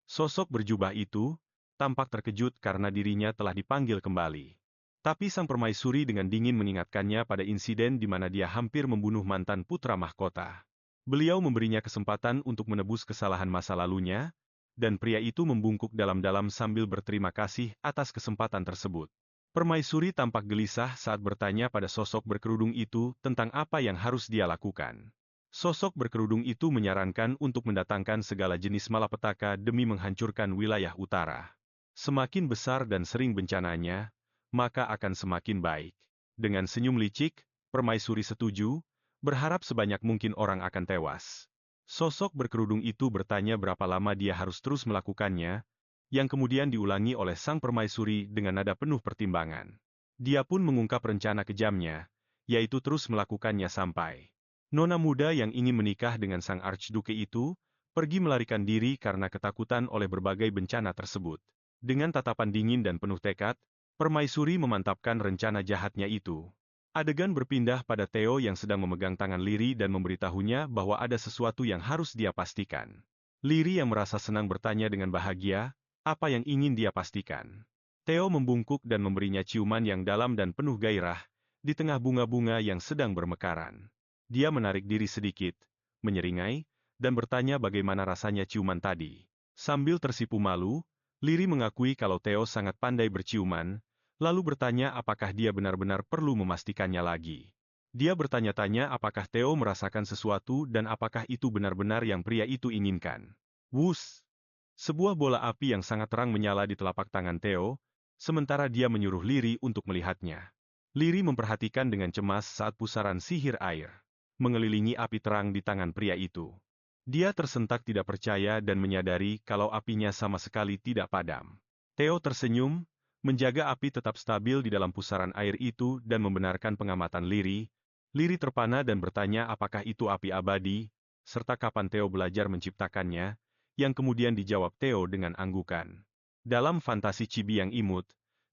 Sosok berjubah itu tampak terkejut karena dirinya telah dipanggil kembali. Tapi sang permaisuri dengan dingin mengingatkannya pada insiden di mana dia hampir membunuh mantan putra mahkota. Beliau memberinya kesempatan untuk menebus kesalahan masa lalunya, dan pria itu membungkuk dalam-dalam sambil berterima kasih atas kesempatan tersebut. Permaisuri tampak gelisah saat bertanya pada sosok berkerudung itu tentang apa yang harus dia lakukan. Sosok berkerudung itu menyarankan untuk mendatangkan segala jenis malapetaka demi menghancurkan wilayah utara. Semakin besar dan sering bencananya, maka akan semakin baik. Dengan senyum licik, permaisuri setuju, berharap sebanyak mungkin orang akan tewas. Sosok berkerudung itu bertanya berapa lama dia harus terus melakukannya, yang kemudian diulangi oleh sang permaisuri dengan nada penuh pertimbangan. Dia pun mengungkap rencana kejamnya, yaitu terus melakukannya sampai nona muda yang ingin menikah dengan sang archduke itu pergi melarikan diri karena ketakutan oleh berbagai bencana tersebut. Dengan tatapan dingin dan penuh tekad, permaisuri memantapkan rencana jahatnya itu. Adegan berpindah pada Theo yang sedang memegang tangan Liri dan memberitahunya bahwa ada sesuatu yang harus dia pastikan. Liri yang merasa senang bertanya dengan bahagia, apa yang ingin dia pastikan. Theo membungkuk dan memberinya ciuman yang dalam dan penuh gairah, di tengah bunga-bunga yang sedang bermekaran. Dia menarik diri sedikit, menyeringai, dan bertanya bagaimana rasanya ciuman tadi. Sambil tersipu malu, Liri mengakui kalau Theo sangat pandai berciuman, lalu bertanya apakah dia benar-benar perlu memastikannya lagi. Dia bertanya-tanya apakah Theo merasakan sesuatu dan apakah itu benar-benar yang pria itu inginkan. Wus! Sebuah bola api yang sangat terang menyala di telapak tangan Theo, sementara dia menyuruh Liri untuk melihatnya. Liri memperhatikan dengan cemas saat pusaran sihir air mengelilingi api terang di tangan pria itu. Dia tersentak tidak percaya dan menyadari kalau apinya sama sekali tidak padam. Theo tersenyum, menjaga api tetap stabil di dalam pusaran air itu dan membenarkan pengamatan Liri. Liri terpana dan bertanya apakah itu api abadi, serta kapan Theo belajar menciptakannya, yang kemudian dijawab Theo dengan anggukan. Dalam fantasi chibi yang imut,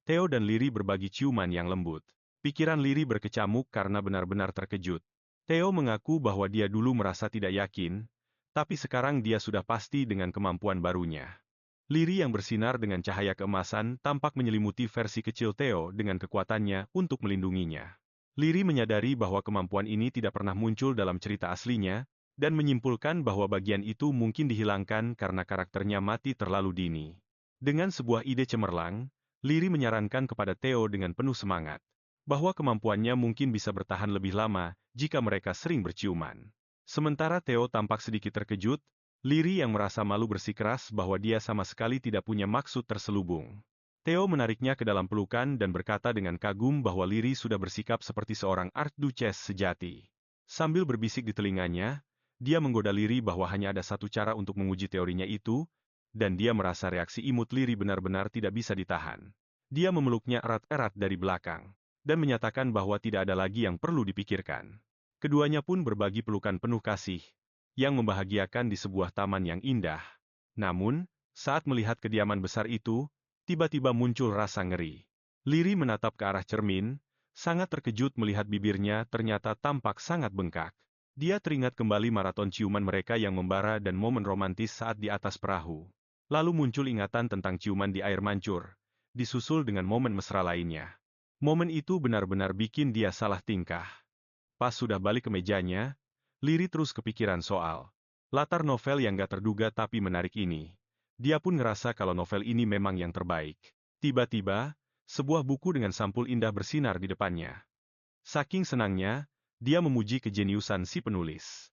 Theo dan Liri berbagi ciuman yang lembut. Pikiran Liri berkecamuk karena benar-benar terkejut. Theo mengaku bahwa dia dulu merasa tidak yakin, tapi sekarang dia sudah pasti dengan kemampuan barunya. Liri yang bersinar dengan cahaya keemasan tampak menyelimuti versi kecil Theo dengan kekuatannya untuk melindunginya. Liri menyadari bahwa kemampuan ini tidak pernah muncul dalam cerita aslinya, dan menyimpulkan bahwa bagian itu mungkin dihilangkan karena karakternya mati terlalu dini. Dengan sebuah ide cemerlang, Liri menyarankan kepada Theo dengan penuh semangat bahwa kemampuannya mungkin bisa bertahan lebih lama jika mereka sering berciuman. Sementara Theo tampak sedikit terkejut, Liri yang merasa malu bersikeras bahwa dia sama sekali tidak punya maksud terselubung. Theo menariknya ke dalam pelukan dan berkata dengan kagum bahwa Liri sudah bersikap seperti seorang Archduchess sejati. Sambil berbisik di telinganya, dia menggoda Liri bahwa hanya ada satu cara untuk menguji teorinya itu, dan dia merasa reaksi imut Liri benar-benar tidak bisa ditahan. Dia memeluknya erat-erat dari belakang dan menyatakan bahwa tidak ada lagi yang perlu dipikirkan. Keduanya pun berbagi pelukan penuh kasih, yang membahagiakan di sebuah taman yang indah. Namun, saat melihat kediaman besar itu, tiba-tiba muncul rasa ngeri. Liri menatap ke arah cermin, sangat terkejut melihat bibirnya ternyata tampak sangat bengkak. Dia teringat kembali maraton ciuman mereka yang membara dan momen romantis saat di atas perahu. Lalu muncul ingatan tentang ciuman di air mancur, disusul dengan momen mesra lainnya. Momen itu benar-benar bikin dia salah tingkah. Pas sudah balik ke mejanya, Liri terus kepikiran soal latar novel yang gak terduga tapi menarik ini. Dia pun ngerasa kalau novel ini memang yang terbaik. Tiba-tiba, sebuah buku dengan sampul indah bersinar di depannya. Saking senangnya, dia memuji kejeniusan si penulis.